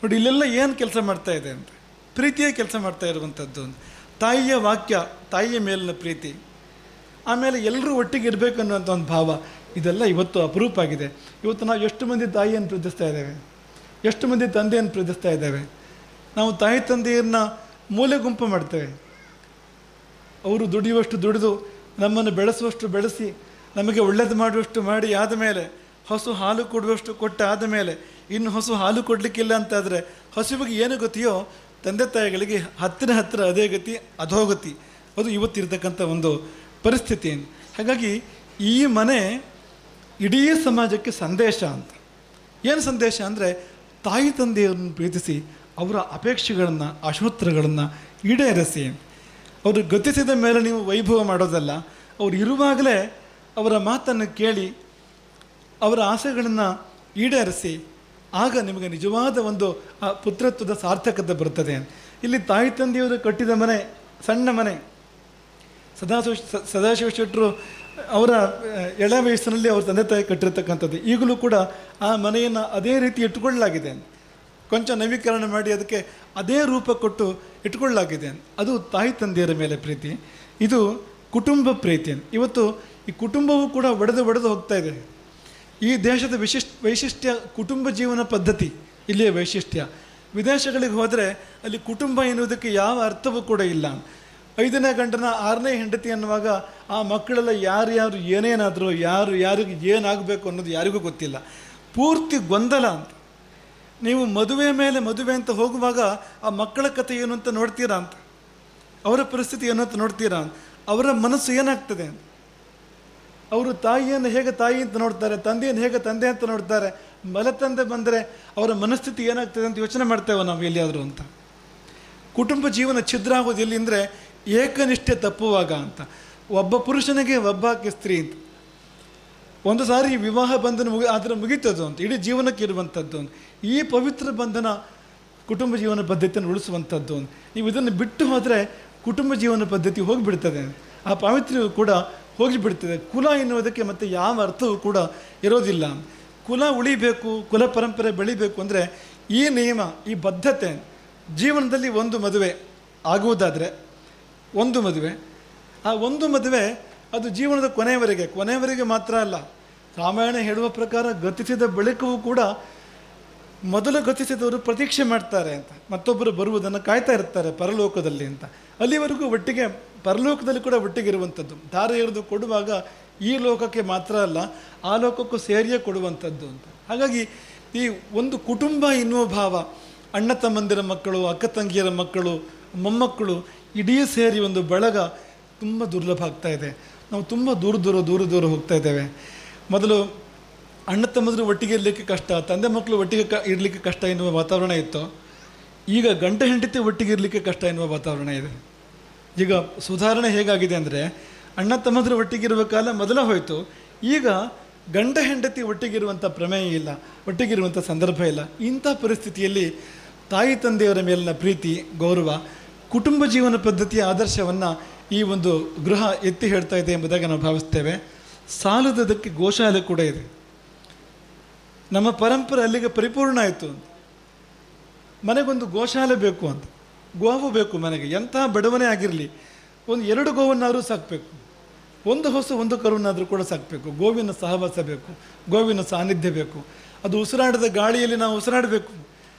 ನೋಡಿ ಇಲ್ಲೆಲ್ಲ ಏನು ಕೆಲಸ ಮಾಡ್ತಾ ಇದೆ ಅಂತ, ಪ್ರೀತಿಯೇ ಕೆಲಸ ಮಾಡ್ತಾ ಇರುವಂಥದ್ದು ಅಂತ. ತಾಯಿಯ ವಾಕ್ಯ, ತಾಯಿಯ ಮೇಲಿನ ಪ್ರೀತಿ, ಆಮೇಲೆ ಎಲ್ಲರೂ ಒಟ್ಟಿಗೆ ಇರಬೇಕು ಅನ್ನುವಂಥ ಒಂದು ಭಾವ, ಇದೆಲ್ಲ ಇವತ್ತು ಅಪರೂಪ ಆಗಿದೆ. ಇವತ್ತು ನಾವು ಎಷ್ಟು ಮಂದಿ ತಾಯಿಯನ್ನು ಪ್ರೀತಿಸ್ತಾ ಇದ್ದೇವೆ, ಎಷ್ಟು ಮಂದಿ ತಂದೆಯನ್ನು ಪ್ರೀತಿಸ್ತಾ ಇದ್ದೇವೆ. ನಾವು ತಾಯಿ ತಂದೆಯನ್ನ ಮೂಲೆ ಗುಂಪು ಮಾಡ್ತೇವೆ. ಅವರು ದುಡಿಯುವಷ್ಟು ದುಡಿದು, ನಮ್ಮನ್ನು ಬೆಳೆಸುವಷ್ಟು ಬೆಳೆಸಿ, ನಮಗೆ ಒಳ್ಳೇದು ಮಾಡುವಷ್ಟು ಮಾಡಿ ಆದ ಮೇಲೆ, ಹಸು ಹಾಲು ಕೊಡುವಷ್ಟು ಕೊಟ್ಟ ಆದ ಮೇಲೆ, ಇನ್ನು ಹಸು ಹಾಲು ಕೊಡಲಿಕ್ಕಿಲ್ಲ ಅಂತಾದರೆ ಹಸುವಿಗೆ ಏನು ಗತಿಯೋ ತಂದೆ ತಾಯಿಗಳಿಗೆ ಹತ್ತಿರ ಅದೇ ಗತಿ, ಅಧೋಗತಿ. ಅದು ಇವತ್ತಿರ್ತಕ್ಕಂಥ ಒಂದು ಪರಿಸ್ಥಿತಿ. ಹಾಗಾಗಿ ಈ ಮನೆ ಇಡೀ ಸಮಾಜಕ್ಕೆ ಸಂದೇಶ ಅಂತ. ಏನು ಸಂದೇಶ ಅಂದರೆ, ತಾಯಿ ತಂದೆಯರನ್ನು ಪ್ರೀತಿಸಿ ಅವರ ಅಪೇಕ್ಷೆಗಳನ್ನು, ಆಶೋತ್ತರಗಳನ್ನು ಈಡೇರಿಸಿ. ಅವರು ಗತಿಸಿದ ಮೇಲೆ ನೀವು ವೈಭವ ಮಾಡೋದಲ್ಲ, ಅವರು ಇರುವಾಗಲೇ ಅವರ ಮಾತನ್ನು ಕೇಳಿ ಅವರ ಆಸೆಗಳನ್ನು ಈಡೇರಿಸಿ, ಆಗ ನಿಮಗೆ ನಿಜವಾದ ಒಂದು ಆ ಪುತ್ರತ್ವದ ಸಾರ್ಥಕತೆ ಬರ್ತದೆ. ಇಲ್ಲಿ ತಾಯಿ ತಂದೆಯವರು ಕಟ್ಟಿದ ಮನೆ, ಸಣ್ಣ ಮನೆ. ಸದಾಶಿವ ಶೆಟ್ಟರು ಅವರ ಎಳೆ ವಯಸ್ಸಿನಲ್ಲಿ ಅವ್ರ ತಂದೆ ತಾಯಿ ಕಟ್ಟಿರ್ತಕ್ಕಂಥದ್ದು. ಈಗಲೂ ಕೂಡ ಆ ಮನೆಯನ್ನು ಅದೇ ರೀತಿ ಇಟ್ಕೊಳ್ಳಲಾಗಿದೆ, ಕೊಂಚ ನವೀಕರಣ ಮಾಡಿ ಅದಕ್ಕೆ ಅದೇ ರೂಪ ಕೊಟ್ಟು ಇಟ್ಕೊಳ್ಳಲಾಗಿದೆ. ಅದು ತಾಯಿ ತಂದೆಯರ ಮೇಲೆ ಪ್ರೀತಿ, ಇದು ಕುಟುಂಬ ಪ್ರೀತಿ. ಇವತ್ತು ಈ ಕುಟುಂಬವೂ ಕೂಡ ಒಡೆದು ಹೋಗ್ತಾ ಇದೆ. ಈ ದೇಶದ ವೈಶಿಷ್ಟ್ಯ ಕುಟುಂಬ ಜೀವನ ಪದ್ಧತಿ, ಇಲ್ಲಿಯ ವೈಶಿಷ್ಟ್ಯ. ವಿದೇಶಗಳಿಗೆ ಹೋದರೆ ಅಲ್ಲಿ ಕುಟುಂಬ ಎನ್ನುವುದಕ್ಕೆ ಯಾವ ಅರ್ಥವೂ ಕೂಡ ಇಲ್ಲ. 5ನೇ ಗಂಡನ 6ನೇ ಹೆಂಡತಿ ಅನ್ನುವಾಗ ಆ ಮಕ್ಕಳೆಲ್ಲ ಯಾರು ಏನೇನಾದರೂ ಯಾರಿಗೆ ಏನಾಗಬೇಕು ಅನ್ನೋದು ಯಾರಿಗೂ ಗೊತ್ತಿಲ್ಲ, ಪೂರ್ತಿ ಗೊಂದಲ ಅಂತ. ನೀವು ಮದುವೆ ಮೇಲೆ ಮದುವೆ ಅಂತ ಹೋಗುವಾಗ ಆ ಮಕ್ಕಳ ಕಥೆ ಏನು ಅಂತ ನೋಡ್ತೀರಾ ಅಂತ, ಅವರ ಪರಿಸ್ಥಿತಿ ಏನು ಅಂತ ನೋಡ್ತೀರಾ, ಅವರ ಮನಸ್ಸು ಏನಾಗ್ತದೆ ಅಂತ. ಅವರು ತಾಯಿಯನ್ನು ಹೇಗೆ ತಾಯಿ ಅಂತ ನೋಡ್ತಾರೆ, ತಂದೆಯನ್ನು ಹೇಗೆ ತಂದೆ ಅಂತ ನೋಡ್ತಾರೆ, ಮಲತಂದೆ ಬಂದರೆ ಅವರ ಮನಸ್ಥಿತಿ ಏನಾಗ್ತದೆ ಅಂತ ಯೋಚನೆ ಮಾಡ್ತೇವೆ ನಾವು ಎಲ್ಲಿಯಾದರೂ ಅಂತ. ಕುಟುಂಬ ಜೀವನ ಛಿದ್ರ ಆಗೋದು ಎಲ್ಲಿ ಅಂದರೆ ಏಕನಿಷ್ಠೆ ತಪ್ಪುವಾಗ ಅಂತ. ಒಬ್ಬ ಪುರುಷನಿಗೆ ಒಬ್ಬಾಕೆ ಸ್ತ್ರೀ ಅಂತ. ಒಂದು ಸಾರಿ ವಿವಾಹ ಬಂಧನ ಆದರೆ ಮುಗೀತದ್ದು ಅಂತ, ಇಡೀ ಜೀವನಕ್ಕೆ ಇರುವಂಥದ್ದು ಅಂತ. ಈ ಪವಿತ್ರ ಬಂಧನ ಕುಟುಂಬ ಜೀವನ ಪದ್ಧತಿಯನ್ನು ಉಳಿಸುವಂಥದ್ದು ಅಂತ. ನೀವು ಇದನ್ನು ಬಿಟ್ಟು ಹೋದರೆ ಕುಟುಂಬ ಜೀವನ ಪದ್ಧತಿ ಹೋಗಿಬಿಡ್ತದೆ, ಆ ಪಾವಿತ್ರ್ಯವು ಕೂಡ ಹೋಗಿಬಿಡ್ತದೆ. ಕುಲ ಎನ್ನುವುದಕ್ಕೆ ಮತ್ತು ಯಾವ ಅರ್ಥವೂ ಕೂಡ ಇರೋದಿಲ್ಲ. ಕುಲ ಉಳಿಬೇಕು, ಕುಲ ಪರಂಪರೆ ಬೆಳಿಬೇಕು ಅಂದರೆ ಈ ನಿಯಮ, ಈ ಬದ್ಧತೆ ಜೀವನದಲ್ಲಿ ಒಂದು ಮದುವೆ ಆಗುವುದಾದರೆ ಒಂದು ಮದುವೆ, ಆ ಒಂದು ಮದುವೆ ಅದು ಜೀವನದ ಕೊನೆಯವರೆಗೆ ಮಾತ್ರ ಅಲ್ಲ. ರಾಮಾಯಣ ಹೇಳುವ ಪ್ರಕಾರ ಗತಿಸಿದ ಬಳಿಕವೂ ಕೂಡ ಮೊದಲು ಗತಿಸಿದವರು ಪ್ರತೀಕ್ಷೆ ಮಾಡ್ತಾರೆ ಅಂತ, ಮತ್ತೊಬ್ಬರು ಬರುವುದನ್ನು ಕಾಯ್ತಾ ಇರ್ತಾರೆ ಪರಲೋಕದಲ್ಲಿ ಅಂತ. ಅಲ್ಲಿವರೆಗೂ ಒಟ್ಟಿಗೆ ಪರಲೋಕದಲ್ಲಿ ಕೂಡ ಒಟ್ಟಿಗೆ ಇರುವಂಥದ್ದು. ದಾರ ಎರೆದು ಕೊಡುವಾಗ ಈ ಲೋಕಕ್ಕೆ ಮಾತ್ರ ಅಲ್ಲ, ಆ ಲೋಕಕ್ಕೂ ಸೇರಿಯೇ ಕೊಡುವಂಥದ್ದು ಅಂತ. ಹಾಗಾಗಿ ಈ ಒಂದು ಕುಟುಂಬ ಎನ್ನುವ ಭಾವ, ಅಣ್ಣ ತಮ್ಮಂದಿರ ಮಕ್ಕಳು, ಅಕ್ಕ ತಂಗಿಯರ ಮಕ್ಕಳು, ಮೊಮ್ಮಕ್ಕಳು ಇಡೀ ಸೇರಿ ಒಂದು ಬಳಗ ತುಂಬ ದುರ್ಲಭ ಆಗ್ತಾ ಇದೆ. ನಾವು ತುಂಬ ದೂರ ಹೋಗ್ತಾ ಇದ್ದೇವೆ. ಮೊದಲು ಅಣ್ಣ ತಮ್ಮಂದಿರು ಒಟ್ಟಿಗೆ ಇರಲಿಕ್ಕೆ ಕಷ್ಟ, ತಂದೆ ಮಕ್ಕಳು ಒಟ್ಟಿಗೆ ಇರಲಿಕ್ಕೆ ಕಷ್ಟ ಎನ್ನುವ ವಾತಾವರಣ ಇತ್ತು. ಈಗ ಗಂಡ ಹೆಂಡತಿ ಒಟ್ಟಿಗೆ ಇರಲಿಕ್ಕೆ ಕಷ್ಟ ಎನ್ನುವ ವಾತಾವರಣ ಇದೆ. ಈಗ ಸುಧಾರಣೆ ಹೇಗಾಗಿದೆ ಅಂದರೆ ಅಣ್ಣ ತಮ್ಮಂದಿರು ಒಟ್ಟಿಗಿರುವ ಕಾಲ ಮೊದಲ ಹೋಯಿತು, ಈಗ ಗಂಡ ಹೆಂಡತಿ ಒಟ್ಟಿಗಿರುವಂಥ ಪ್ರಮೇಯ ಇಲ್ಲ, ಒಟ್ಟಿಗಿರುವಂಥ ಸಂದರ್ಭ ಇಲ್ಲ. ಇಂಥ ಪರಿಸ್ಥಿತಿಯಲ್ಲಿ ತಾಯಿ ತಂದೆಯವರ ಮೇಲಿನ ಪ್ರೀತಿ, ಗೌರವ, ಕುಟುಂಬ ಜೀವನ ಪದ್ಧತಿಯ ಆದರ್ಶವನ್ನು ಈ ಒಂದು ಗೃಹ ಎತ್ತಿ ಹೇಳ್ತಾ ಇದೆ ಎಂಬುದಾಗಿ ನಾವು ಭಾವಿಸ್ತೇವೆ. ಸಾಲದಕ್ಕೆ ಗೋಶಾಲೆ ಕೂಡ ಇದೆ. ನಮ್ಮ ಪರಂಪರೆ ಅಲ್ಲಿಗೆ ಪರಿಪೂರ್ಣ ಆಯಿತು ಅಂತ. ಮನೆಗೊಂದು ಗೋಶಾಲೆ ಬೇಕು ಅಂತ, ಗೋವು ಬೇಕು ಮನೆಗೆ. ಎಂತಹ ಬಡವನೇ ಆಗಿರಲಿ ಒಂದು 2 ಗೋವನ್ನಾದರೂ ಸಾಕಬೇಕು, ಒಂದು ಕರುವನ್ನಾದರೂ ಕೂಡ ಸಾಕಬೇಕು. ಗೋವಿನ ಸಹವಾಸ ಬೇಕು, ಗೋವಿನ ಸಾನ್ನಿಧ್ಯ ಬೇಕು. ಅದು ಉಸಿರಾಡದ ಗಾಳಿಯಲ್ಲಿ ನಾವು ಉಸಿರಾಡಬೇಕು,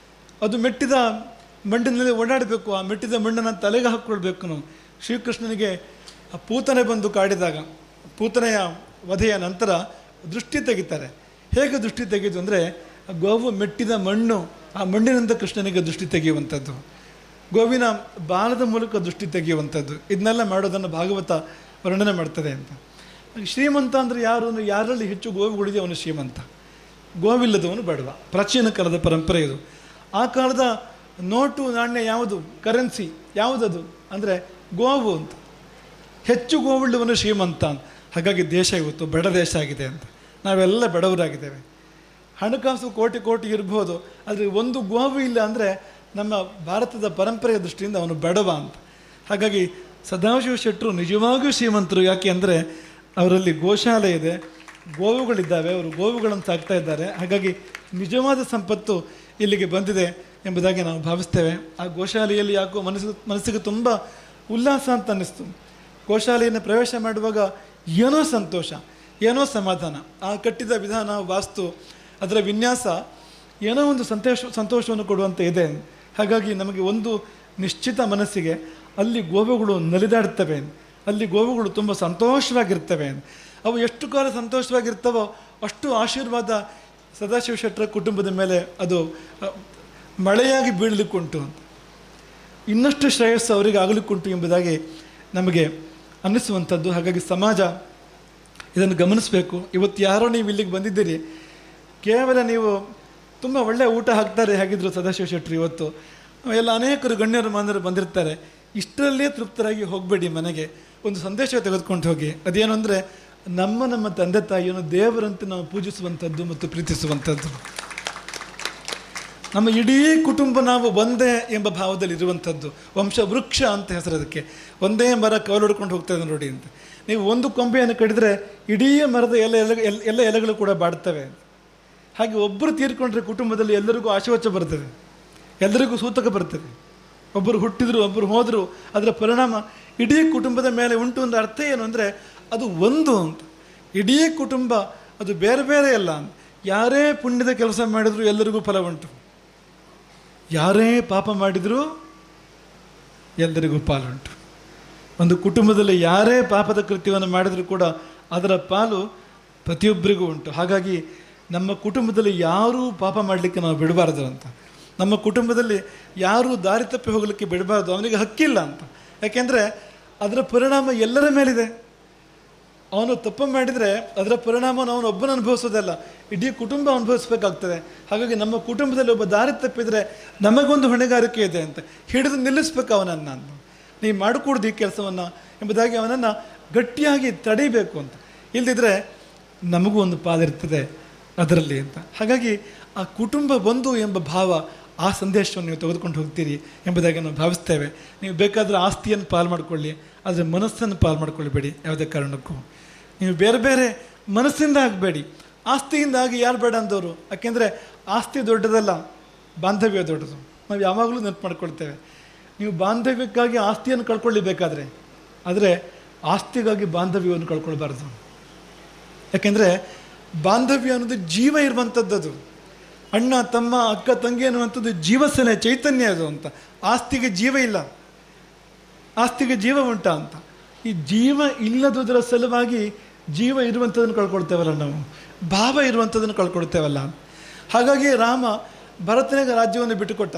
ಅದು ಮೆಟ್ಟಿದ ಮಣ್ಣಿನಲ್ಲಿ ಓಡಾಡಬೇಕು. ಆ ಮೆಟ್ಟಿದ ಮಣ್ಣನ್ನು ತಲೆಗೆ ಹಾಕ್ಕೊಳ್ಬೇಕು ನಾವು. ಶ್ರೀಕೃಷ್ಣನಿಗೆ ಆ ಪೂತನೆ ಬಂದು ಕಾಡಿದಾಗ, ಪೂತನೆಯ ವಧೆಯ ನಂತರ ದೃಷ್ಟಿ ತೆಗಿತಾರೆ. ಹೇಗೆ ದೃಷ್ಟಿ ತೆಗೆದು ಅಂದರೆ ಗೋವು ಮೆಟ್ಟಿದ ಮಣ್ಣು, ಆ ಮಣ್ಣಿನಿಂದ ಕೃಷ್ಣನಿಗೆ ದೃಷ್ಟಿ ತೆಗೆಯುವಂಥದ್ದು, ಗೋವಿನ ಬಾಲದ ಮೂಲಕ ದೃಷ್ಟಿ ತೆಗೆಯುವಂಥದ್ದು. ಇದನ್ನೆಲ್ಲ ಮಾಡೋದನ್ನು ಭಾಗವತ ವರ್ಣನೆ ಮಾಡ್ತದೆ ಅಂತ. ಶ್ರೀಮಂತ ಅಂದರೆ ಯಾರು ಅಂದರೆ ಯಾರಲ್ಲಿ ಹೆಚ್ಚು ಗೋವುಗಳಿದೆ ಅವನು ಶ್ರೀಮಂತ, ಗೋವಿಲ್ಲದವನು ಬಡವ. ಪ್ರಾಚೀನ ಕಾಲದ ಪರಂಪರೆ ಇದು. ಆ ಕಾಲದ ನೋಟು ನಾಣ್ಯ ಯಾವುದು, ಕರೆನ್ಸಿ ಯಾವುದದು ಅಂದರೆ ಗೋವು ಅಂತ. ಹೆಚ್ಚು ಗೋವುಳ್ಳವನು ಶ್ರೀಮಂತ ಅಂತ. ಹಾಗಾಗಿ ದೇಶ ಇವತ್ತು ಬಡ ದೇಶ ಆಗಿದೆ ಅಂತ. ನಾವೆಲ್ಲ ಬಡವರಾಗಿದ್ದೇವೆ. ಹಣಕಾಸು ಕೋಟಿ ಇರ್ಬೋದು, ಆದರೆ ಒಂದು ಗೋವು ಇಲ್ಲ ಅಂದರೆ ನಮ್ಮ ಭಾರತದ ಪರಂಪರೆಯ ದೃಷ್ಟಿಯಿಂದ ಅವನು ಬಡವ ಅಂತ. ಹಾಗಾಗಿ ಸದಾಶಿವ ಶೆಟ್ಟರು ನಿಜವಾಗಿಯೂ ಶ್ರೀಮಂತರು. ಯಾಕೆ ಅಂದರೆ ಅವರಲ್ಲಿ ಗೋಶಾಲೆ ಇದೆ, ಗೋವುಗಳಿದ್ದಾವೆ, ಅವರು ಗೋವುಗಳನ್ನು ಸಾಕ್ತಾ ಇದ್ದಾರೆ. ಹಾಗಾಗಿ ನಿಜವಾದ ಸಂಪತ್ತು ಇಲ್ಲಿಗೆ ಬಂದಿದೆ ಎಂಬುದಾಗಿ ನಾವು ಭಾವಿಸ್ತೇವೆ. ಆ ಗೋಶಾಲೆಯಲ್ಲಿ ಯಾಕೋ ಮನಸ್ಸಿಗೆ ತುಂಬ ಉಲ್ಲಾಸ ಅಂತ ಅನ್ನಿಸ್ತು. ಗೋಶಾಲೆಯನ್ನು ಪ್ರವೇಶ ಮಾಡುವಾಗ ಏನೋ ಸಂತೋಷ, ಏನೋ ಸಮಾಧಾನ. ಆ ಕಟ್ಟಿದ ವಿಧಾನ, ವಾಸ್ತು, ಅದರ ವಿನ್ಯಾಸ ಏನೋ ಒಂದು ಸಂತೋಷವನ್ನು ಕೊಡುವಂತೆ ಇದೆ. ಹಾಗಾಗಿ ನಮಗೆ ಒಂದು ನಿಶ್ಚಿತ ಮನಸ್ಸಿಗೆ ಅಲ್ಲಿ ಗೋವುಗಳು ನಲಿದಾಡ್ತವೆ, ಅಲ್ಲಿ ಗೋವುಗಳು ತುಂಬ ಸಂತೋಷವಾಗಿರ್ತವೆ. ಅವು ಎಷ್ಟು ಕಾಲ ಸಂತೋಷವಾಗಿರ್ತವೋ ಅಷ್ಟು ಆಶೀರ್ವಾದ ಸದಾಶಿವ ಶೆಟ್ಟರ ಕುಟುಂಬದ ಮೇಲೆ ಅದು ಮಳೆಯಾಗಿ ಬೀಳಲಿಕ್ಕುಂಟು ಅಂತ, ಇನ್ನಷ್ಟು ಶ್ರೇಯಸ್ಸು ಅವರಿಗೆ ಆಗಲಿಕ್ಕುಂಟು ಎಂಬುದಾಗಿ ನಮಗೆ ಅನ್ನಿಸುವಂಥದ್ದು. ಹಾಗಾಗಿ ಸಮಾಜ ಇದನ್ನು ಗಮನಿಸಬೇಕು. ಇವತ್ತು ಯಾರೋ ನೀವು ಇಲ್ಲಿಗೆ ಬಂದಿದ್ದೀರಿ, ಕೇವಲ ನೀವು ತುಂಬ ಒಳ್ಳೆಯ ಊಟ ಹಾಕ್ತಾರೆ ಹಾಗಿದ್ರು ಸದಾಶಿವ ಶೆಟ್ಟರು. ಇವತ್ತು ಎಲ್ಲ ಅನೇಕರು ಗಣ್ಯರು ಮಾನವರು ಬಂದಿರ್ತಾರೆ. ಇಷ್ಟರಲ್ಲೇ ತೃಪ್ತರಾಗಿ ಹೋಗಬೇಡಿ, ಮನೆಗೆ ಒಂದು ಸಂದೇಶ ತೆಗೆದುಕೊಂಡು ಹೋಗಿ. ಅದೇನು ಅಂದರೆ ನಮ್ಮ ತಂದೆ ತಾಯಿಯನ್ನು ದೇವರಂತೆ ನಾವು ಪೂಜಿಸುವಂಥದ್ದು ಮತ್ತು ಪ್ರೀತಿಸುವಂಥದ್ದು. ನಮ್ಮ ಇಡೀ ಕುಟುಂಬ ನಾವು ಒಂದೇ ಎಂಬ ಭಾವದಲ್ಲಿ ಇರುವಂಥದ್ದು. ವಂಶವೃಕ್ಷ ಅಂತ ಹೆಸರು ಅದಕ್ಕೆ. ಒಂದೇ ಮರ ಕವಲೊಡ್ಕೊಂಡು ಹೋಗ್ತದೆ ನೋಡಿ ಅಂತ. ನೀವು ಒಂದು ಕೊಂಬೆಯನ್ನು ಕಡಿದರೆ ಇಡೀ ಮರದ ಎಲ್ಲ ಎಲೆಗಳು ಕೂಡ ಬಾಡ್ತವೆ. ಹಾಗೆ ಒಬ್ಬರು ತೀರ್ಕೊಂಡ್ರೆ ಕುಟುಂಬದಲ್ಲಿ ಎಲ್ಲರಿಗೂ ಆಶೋಚ ಬರ್ತದೆ, ಎಲ್ಲರಿಗೂ ಸೂತಕ ಬರ್ತದೆ. ಒಬ್ಬರು ಹುಟ್ಟಿದ್ರು, ಒಬ್ಬರು ಹೋದರು, ಅದರ ಪರಿಣಾಮ ಇಡೀ ಕುಟುಂಬದ ಮೇಲೆ ಉಂಟು. ಒಂದು ಅರ್ಥ ಏನು ಅಂದರೆ ಅದು ಒಂದು ಅಂತ. ಇಡೀ ಕುಟುಂಬ ಅದು ಬೇರೆ ಬೇರೆ ಅಲ್ಲ. ಯಾರೇ ಪುಣ್ಯದ ಕೆಲಸ ಮಾಡಿದರೂ ಎಲ್ಲರಿಗೂ ಫಲ ಉಂಟು, ಯಾರೇ ಪಾಪ ಮಾಡಿದರೂ ಎಲ್ಲರಿಗೂ ಪಾಲುಂಟು. ಒಂದು ಕುಟುಂಬದಲ್ಲಿ ಯಾರೇ ಪಾಪದ ಕೃತ್ಯವನ್ನು ಮಾಡಿದರೂ ಕೂಡ ಅದರ ಪಾಲು ಪ್ರತಿಯೊಬ್ಬರಿಗೂ ಉಂಟು. ಹಾಗಾಗಿ ನಮ್ಮ ಕುಟುಂಬದಲ್ಲಿ ಯಾರೂ ಪಾಪ ಮಾಡಲಿಕ್ಕೆ ನಾವು ಬಿಡಬಾರ್ದು ಅಂತ. ನಮ್ಮ ಕುಟುಂಬದಲ್ಲಿ ಯಾರೂ ದಾರಿ ತಪ್ಪಿ ಹೋಗಲಿಕ್ಕೆ ಬಿಡಬಾರ್ದು, ಅವನಿಗೆ ಹಕ್ಕಿಲ್ಲ ಅಂತ. ಯಾಕೆಂದರೆ ಅದರ ಪರಿಣಾಮ ಎಲ್ಲರ ಮೇಲಿದೆ. ಅವನು ತಪ್ಪು ಮಾಡಿದರೆ ಅದರ ಪರಿಣಾಮವನ್ನು ಅವನು ಒಬ್ಬನ ಅನುಭವಿಸೋದಲ್ಲ, ಇಡೀ ಕುಟುಂಬ ಅನುಭವಿಸ್ಬೇಕಾಗ್ತದೆ. ಹಾಗಾಗಿ ನಮ್ಮ ಕುಟುಂಬದಲ್ಲಿ ಒಬ್ಬ ದಾರಿ ತಪ್ಪಿದರೆ ನಮಗೊಂದು ಹೊಣೆಗಾರಿಕೆ ಇದೆ ಅಂತ ಹಿಡಿದು ನಿಲ್ಲಿಸ್ಬೇಕು ಅವನನ್ನು. ನೀವು ಮಾಡಿಕೊಡ್ದು ಈ ಕೆಲಸವನ್ನು ಎಂಬುದಾಗಿ ಅವನನ್ನು ಗಟ್ಟಿಯಾಗಿ ತಡೀಬೇಕು ಅಂತ. ಇಲ್ಲದಿದ್ದರೆ ನಮಗೂ ಒಂದು ಪಾಲಿರ್ತದೆ ಅದರಲ್ಲಿ ಅಂತ. ಹಾಗಾಗಿ ಆ ಕುಟುಂಬ ಬಂಧು ಎಂಬ ಭಾವ, ಆ ಸಂದೇಶವನ್ನು ನೀವು ತೆಗೆದುಕೊಂಡು ಹೋಗ್ತೀರಿ ಎಂಬುದಾಗಿ ನಾವು ಭಾವಿಸ್ತೇವೆ. ನೀವು ಬೇಕಾದರೆ ಆಸ್ತಿಯನ್ನು ಪಾಲು ಮಾಡಿಕೊಳ್ಳಿ, ಆದರೆ ಮನಸ್ಸನ್ನು ಪಾಲು ಮಾಡಿಕೊಳ್ಳಬೇಡಿ ಯಾವುದೇ ಕಾರಣಕ್ಕೂ. ನೀವು ಬೇರೆ ಬೇರೆ ಮನಸ್ಸಿಂದ ಆಗಬೇಡಿ, ಆಸ್ತಿಯಿಂದ ಆಗಿ ಯಾರು ಬೇಡ ಅಂದವರು. ಯಾಕೆಂದರೆ ಆಸ್ತಿ ದೊಡ್ಡದಲ್ಲ, ಬಾಂಧವ್ಯ ದೊಡ್ಡದು. ನಾವು ಯಾವಾಗಲೂ ನೆನಪು ಮಾಡ್ಕೊಳ್ತೇವೆ. ನೀವು ಬಾಂಧವ್ಯಕ್ಕಾಗಿ ಆಸ್ತಿಯನ್ನು ಕಳ್ಕೊಳ್ಳಬೇಕಾದ್ರೆ, ಆದರೆ ಆಸ್ತಿಗಾಗಿ ಬಾಂಧವ್ಯವನ್ನು ಕಳ್ಕೊಳ್ಬಾರ್ದು. ಯಾಕೆಂದರೆ ಬಾಂಧವ್ಯ ಅನ್ನೋದು ಜೀವ ಇರುವಂಥದ್ದು. ಅಣ್ಣ ತಮ್ಮ ಅಕ್ಕ ತಂಗಿ ಅನ್ನುವಂಥದ್ದು ಜೀವಸನೆ, ಚೈತನ್ಯ ಅದು ಅಂತ. ಆಸ್ತಿಗೆ ಜೀವ ಇಲ್ಲ, ಆಸ್ತಿಗೆ ಜೀವ ಉಂಟಾ ಅಂತ. ಈ ಜೀವ ಇಲ್ಲದುದರ ಸಲುವಾಗಿ ಜೀವ ಇರುವಂಥದ್ದನ್ನು ಕಳ್ಕೊಳ್ತೇವಲ್ಲ ನಾವು, ಭಾವ ಇರುವಂಥದ್ದನ್ನು ಕಳ್ಕೊಳ್ತೇವಲ್ಲ. ಹಾಗಾಗಿ ರಾಮ ಭರತನಿಗೆ ರಾಜ್ಯವನ್ನು ಬಿಟ್ಟುಕೊಟ್ಟ.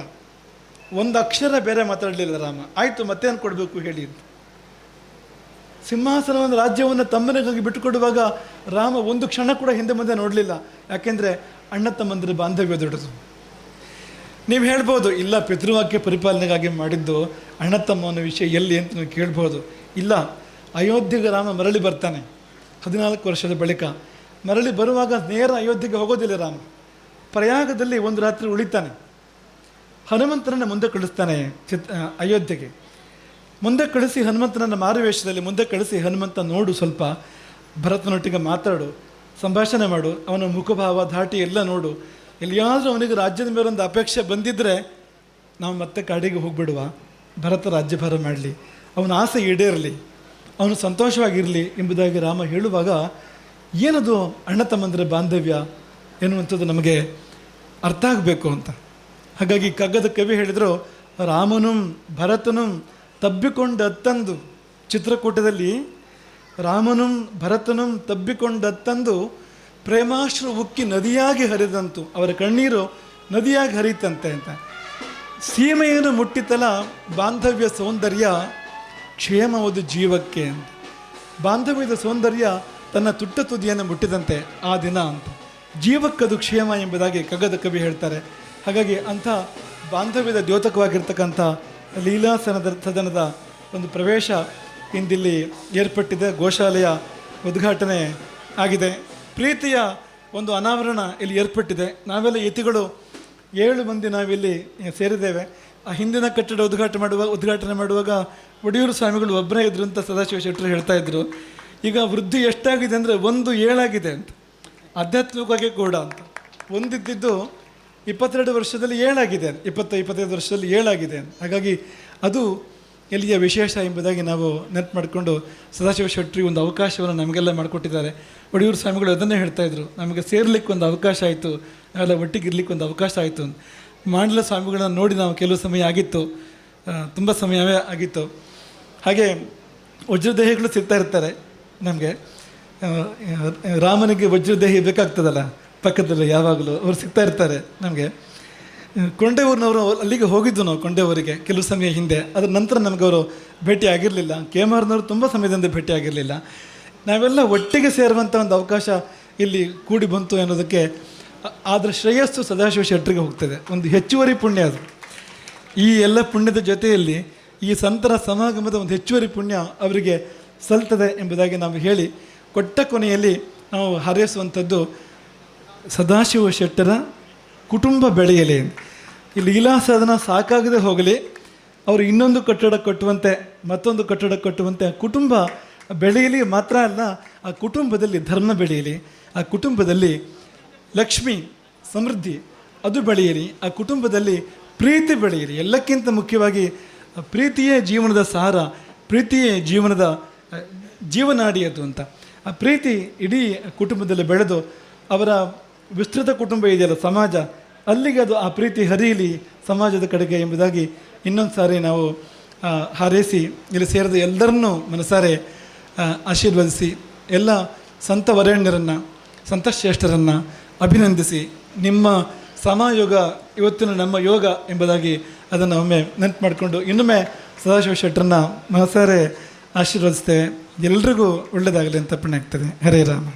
ಒಂದು ಅಕ್ಷರ ಬೇರೆ ಮಾತಾಡಲಿಲ್ಲ ರಾಮ. ಆಯಿತು, ಮತ್ತೇನು ಕೊಡಬೇಕು ಹೇಳಿ ಅಂತ. ಸಿಂಹಾಸನವನ್ನು ರಾಜ್ಯವನ್ನು ತಮ್ಮನಿಗಾಗಿ ಬಿಟ್ಟುಕೊಡುವಾಗ ರಾಮ ಒಂದು ಕ್ಷಣ ಕೂಡ ಹಿಂದೆ ಮುಂದೆ ನೋಡಲಿಲ್ಲ. ಯಾಕೆಂದರೆ ಅಣ್ಣ ತಮ್ಮಂದಿರ ಬಾಂಧವ್ಯ ದೊಡ್ಡದು. ನೀವು ಹೇಳ್ಬೋದು, ಇಲ್ಲ ಪಿತೃವಾಕ್ಯ ಪರಿಪಾಲನೆಗಾಗಿ ಮಾಡಿದ್ದು ಅಣ್ಣ ತಮ್ಮ ಅನ್ನೋ ವಿಷಯ ಎಲ್ಲಿ ಅಂತ ನೀವು ಕೇಳ್ಬೋದು. ಇಲ್ಲ, ಅಯೋಧ್ಯೆಗೆ ರಾಮ ಮರಳಿ ಬರ್ತಾನೆ 14 ವರ್ಷದ ಬಳಿಕ. ಮರಳಿ ಬರುವಾಗ ನೇರ ಅಯೋಧ್ಯೆಗೆ ಹೋಗೋದಿಲ್ಲ ರಾಮ. ಪ್ರಯಾಗದಲ್ಲಿ ಒಂದು ರಾತ್ರಿ ಉಳಿತಾನೆ. ಹನುಮಂತನನ್ನು ಮುಂದೆ ಕಳಿಸ್ತಾನೆ ಅಯೋಧ್ಯೆಗೆ. ಮುಂದೆ ಕಳಿಸಿ ಹನುಮಂತನನ್ನು ಮಾರುವೇಷದಲ್ಲಿ ಮುಂದೆ ಕಳಿಸಿ, ಹನುಮಂತ ನೋಡು, ಸ್ವಲ್ಪ ಭರತನೊಟ್ಟಿಗೆ ಮಾತಾಡು, ಸಂಭಾಷಣೆ ಮಾಡು, ಅವನ ಮುಖಭಾವ ಧಾಟಿ ಎಲ್ಲ ನೋಡು. ಎಲ್ಲಿಯಾದರೂ ಅವನಿಗೆ ರಾಜ್ಯದ ಮೇಲೊಂದು ಅಪೇಕ್ಷೆ ಬಂದಿದ್ದರೆ ನಾವು ಮತ್ತೆ ಕಾಡಿಗೆ ಹೋಗಿಬಿಡುವ, ಭರತ ರಾಜ್ಯಭಾರ ಮಾಡಲಿ, ಅವನ ಆಸೆ ಈಡೇರಲಿ, ಅವನು ಸಂತೋಷವಾಗಿರಲಿ ಎಂಬುದಾಗಿ ರಾಮ ಹೇಳುವಾಗ ಏನದು ಅಣ್ಣ ತಮ್ಮಂದಿರ ಬಾಂಧವ್ಯ ಎನ್ನುವಂಥದ್ದು ನಮಗೆ ಅರ್ಥ ಆಗಬೇಕು ಅಂತ. ಹಾಗಾಗಿ ಕಗ್ಗದ ಕವಿ ಹೇಳಿದರು, ರಾಮನು ಭರತನು ತಬ್ಬಿಕೊಂಡತ್ತಂದು, ಚಿತ್ರಕೂಟದಲ್ಲಿ ರಾಮನು ಭರತನು ತಬ್ಬಿಕೊಂಡತ್ತಂದು ಪ್ರೇಮಾಶ್ರು ಉಕ್ಕಿ ನದಿಯಾಗಿ ಹರಿದಂತು, ಅವರ ಕಣ್ಣೀರು ನದಿಯಾಗಿ ಹರಿತಂತೆ ಅಂತ. ಸೀಮೆಯನ್ನು ಮುಟ್ಟಿತಲ ಬಾಂಧವ್ಯ ಸೌಂದರ್ಯ ಕ್ಷೇಮವದು ಜೀವಕ್ಕೆ ಅಂತ. ಬಾಂಧವ್ಯದ ಸೌಂದರ್ಯ ತನ್ನ ತುಟ್ಟ ತುದಿಯನ್ನು ಮುಟ್ಟಿದಂತೆ ಆ ದಿನ ಅಂತ. ಜೀವಕ್ಕದು ಕ್ಷೇಮ ಎಂಬುದಾಗಿ ಕಗ್ಗದ ಕವಿ ಹೇಳ್ತಾರೆ. ಹಾಗಾಗಿ ಅಂಥ ಬಾಂಧವ್ಯದ ದ್ಯೋತಕವಾಗಿರ್ತಕ್ಕಂಥ ಲೀಲಾ ಸದನದ ಒಂದು ಪ್ರವೇಶ ಇಂದಿಲ್ಲಿ ಏರ್ಪಟ್ಟಿದೆ. ಗೋಶಾಲೆಯ ಉದ್ಘಾಟನೆ ಆಗಿದೆ. ಪ್ರೀತಿಯ ಒಂದು ಅನಾವರಣ ಇಲ್ಲಿ ಏರ್ಪಟ್ಟಿದೆ. ನಾವೆಲ್ಲ ಯತಿಗಳು 7 ಮಂದಿ ನಾವಿಲ್ಲಿ ಸೇರಿದ್ದೇವೆ. ಆ ಹಿಂದಿನ ಕಟ್ಟಡ ಉದ್ಘಾಟನೆ ಮಾಡುವಾಗ ಒಡೆಯೂರು ಸ್ವಾಮಿಗಳು ಒಬ್ಬರೇ ಇದ್ರು ಅಂತ ಸದಾಶಿವ ಶೆಟ್ಟರು ಹೇಳ್ತಾ ಇದ್ರು. ಈಗ ವೃದ್ಧಿ ಎಷ್ಟಾಗಿದೆ ಅಂದರೆ 1 ಆಗಿದೆ ಅಂತ, ಆಧ್ಯಾತ್ಮಿಕವಾಗಿ ಕೂಡ ಅಂತ. ಒಂದಿದ್ದು 22 ವರ್ಷದಲ್ಲಿ 7 ಆಗಿದೆ, 25 ವರ್ಷದಲ್ಲಿ 7 ಆಗಿದೆ. ಹಾಗಾಗಿ ಅದು ಎಲ್ಲಿಯ ವಿಶೇಷ ಎಂಬುದಾಗಿ ನಾವು ನೆನಪು ಮಾಡಿಕೊಂಡು ಸದಾಶಿವ ಶೆಟ್ಟರು ಒಂದು ಅವಕಾಶವನ್ನು ನಮಗೆಲ್ಲ ಮಾಡಿಕೊಟ್ಟಿದ್ದಾರೆ. ಒಡೆಯೂರು ಸ್ವಾಮಿಗಳು ಅದನ್ನೇ ಹೇಳ್ತಾಯಿದ್ರು, ನಮಗೆ ಸೇರ್ಲಿಕ್ಕೆ ಒಂದು ಅವಕಾಶ ಆಯಿತು, ನಾವೆಲ್ಲ ಒಟ್ಟಿಗೆ ಇರಲಿಕ್ಕೆ ಒಂದು ಅವಕಾಶ ಆಯಿತು. ಮಾಡಲ ಸ್ವಾಮಿಗಳನ್ನ ನೋಡಿ ನಾವು ಕೆಲವು ಸಮಯ ಆಗಿತ್ತು, ತುಂಬ ಸಮಯವೇ ಆಗಿತ್ತು. ಹಾಗೆ ವಜ್ರದೇಹಿಗಳು ಸಿಗ್ತಾ ಇರ್ತಾರೆ ನಮಗೆ. ರಾಮನಿಗೆ ವಜ್ರದೇಹಿ ಬೇಕಾಗ್ತದಲ್ಲ ಪಕ್ಕದಲ್ಲಿ, ಯಾವಾಗಲೂ ಅವ್ರು ಸಿಗ್ತಾ ಇರ್ತಾರೆ ನಮಗೆ. ಕೊಂಡೆಯೂರಿನವರು ಅಲ್ಲಿಗೆ ಹೋಗಿದ್ದು ನಾವು, ಕೊಂಡೆಯೂರಿಗೆ ಕೆಲವು ಸಮಯ ಹಿಂದೆ. ಅದರ ನಂತರ ನಮಗೆ ಅವರು ಭೇಟಿ ಆಗಿರಲಿಲ್ಲ. KMRನವರು ತುಂಬ ಸಮಯದಿಂದ ಭೇಟಿ ಆಗಿರಲಿಲ್ಲ. ನಾವೆಲ್ಲ ಒಟ್ಟಿಗೆ ಸೇರುವಂಥ ಒಂದು ಅವಕಾಶ ಇಲ್ಲಿ ಕೂಡಿ ಬಂತು ಅನ್ನೋದಕ್ಕೆ ಅದರ ಶ್ರೇಯಸ್ಸು ಸದಾಶಿವ ಶೆಟ್ಟರಿಗೆ ಹೋಗ್ತದೆ. ಒಂದು ಹೆಚ್ಚುವರಿ ಪುಣ್ಯ ಅದು. ಈ ಎಲ್ಲ ಪುಣ್ಯದ ಜೊತೆಯಲ್ಲಿ ಈ ಸಂತರ ಸಮಾಗಮದ ಒಂದು ಹೆಚ್ಚುವರಿ ಪುಣ್ಯ ಅವರಿಗೆ ಸಲ್ತದೆ ಎಂಬುದಾಗಿ ನಾವು ಹೇಳಿ, ಕೊಟ್ಟ ಕೊನೆಯಲ್ಲಿ ನಾವು ಹಾರೈಸುವಂಥದ್ದು ಸದಾಶಿವ ಶೆಟ್ಟರ ಕುಟುಂಬ ಬೆಳೆಯಲಿ. ಈ ಲೀಲಾ ಸಾಧನ ಸಾಕಾಗದೆ ಹೋಗಲಿ, ಅವರು ಇನ್ನೊಂದು ಕಟ್ಟಡ ಕಟ್ಟುವಂತೆ, ಮತ್ತೊಂದು ಕಟ್ಟಡ ಕಟ್ಟುವಂತೆ, ಆ ಕುಟುಂಬ ಬೆಳೆಯಲಿ ಮಾತ್ರ ಅಲ್ಲ, ಆ ಕುಟುಂಬದಲ್ಲಿ ಧರ್ಮ ಬೆಳೆಯಲಿ, ಆ ಕುಟುಂಬದಲ್ಲಿ ಲಕ್ಷ್ಮಿ ಸಮೃದ್ಧಿ ಅದು ಬೆಳೆಯಲಿ, ಆ ಕುಟುಂಬದಲ್ಲಿ ಪ್ರೀತಿ ಬೆಳೆಯಲಿ. ಎಲ್ಲಕ್ಕಿಂತ ಮುಖ್ಯವಾಗಿ ಪ್ರೀತಿಯೇ ಜೀವನದ ಸಾರ, ಪ್ರೀತಿಯೇ ಜೀವನದ ಜೀವನಾಡಿ ಅದು ಅಂತ. ಆ ಪ್ರೀತಿ ಇಡೀ ಕುಟುಂಬದಲ್ಲಿ ಬೆಳೆದು ಅವರ ವಿಸ್ತೃತ ಕುಟುಂಬ ಇದೆಯಲ್ಲ ಸಮಾಜ, ಅಲ್ಲಿಗೆ ಅದು ಆ ಪ್ರೀತಿ ಹರಿಯಲಿ ಸಮಾಜದ ಕಡೆಗೆ ಎಂಬುದಾಗಿ ಇನ್ನೊಂದು ಸಾರಿ ನಾವು ಹಾರೈಸಿ ಇಲ್ಲಿ ಸೇರಿದ ಎಲ್ಲರನ್ನೂ ಮನಸಾರೆ ಆಶೀರ್ವದಿಸಿ, ಎಲ್ಲ ಸಂತ ವರೇಣ್ಯರನ್ನು, ಸಂತಶ್ರೇಷ್ಠರನ್ನು ಅಭಿನಂದಿಸಿ, ನಿಮ್ಮ ಸಮಾಯೋಗ ಇವತ್ತಿನ ನಮ್ಮ ಯೋಗ ಎಂಬುದಾಗಿ ಅದನ್ನು ಒಮ್ಮೆ ನೆನಪು ಮಾಡಿಕೊಂಡು ಇನ್ನೊಮ್ಮೆ ಸದಾಶಿವ ಶೆಟ್ಟರನ್ನ ಮನಸಾರೆ ಆಶೀರ್ವದಿಸ್ತೇವೆ. ಎಲ್ರಿಗೂ ಒಳ್ಳೆಯದಾಗಲಿ ಅಂತ ಪುಣ್ಯ ಆಗ್ತದೆ. ಹರೇ ರಾಮ.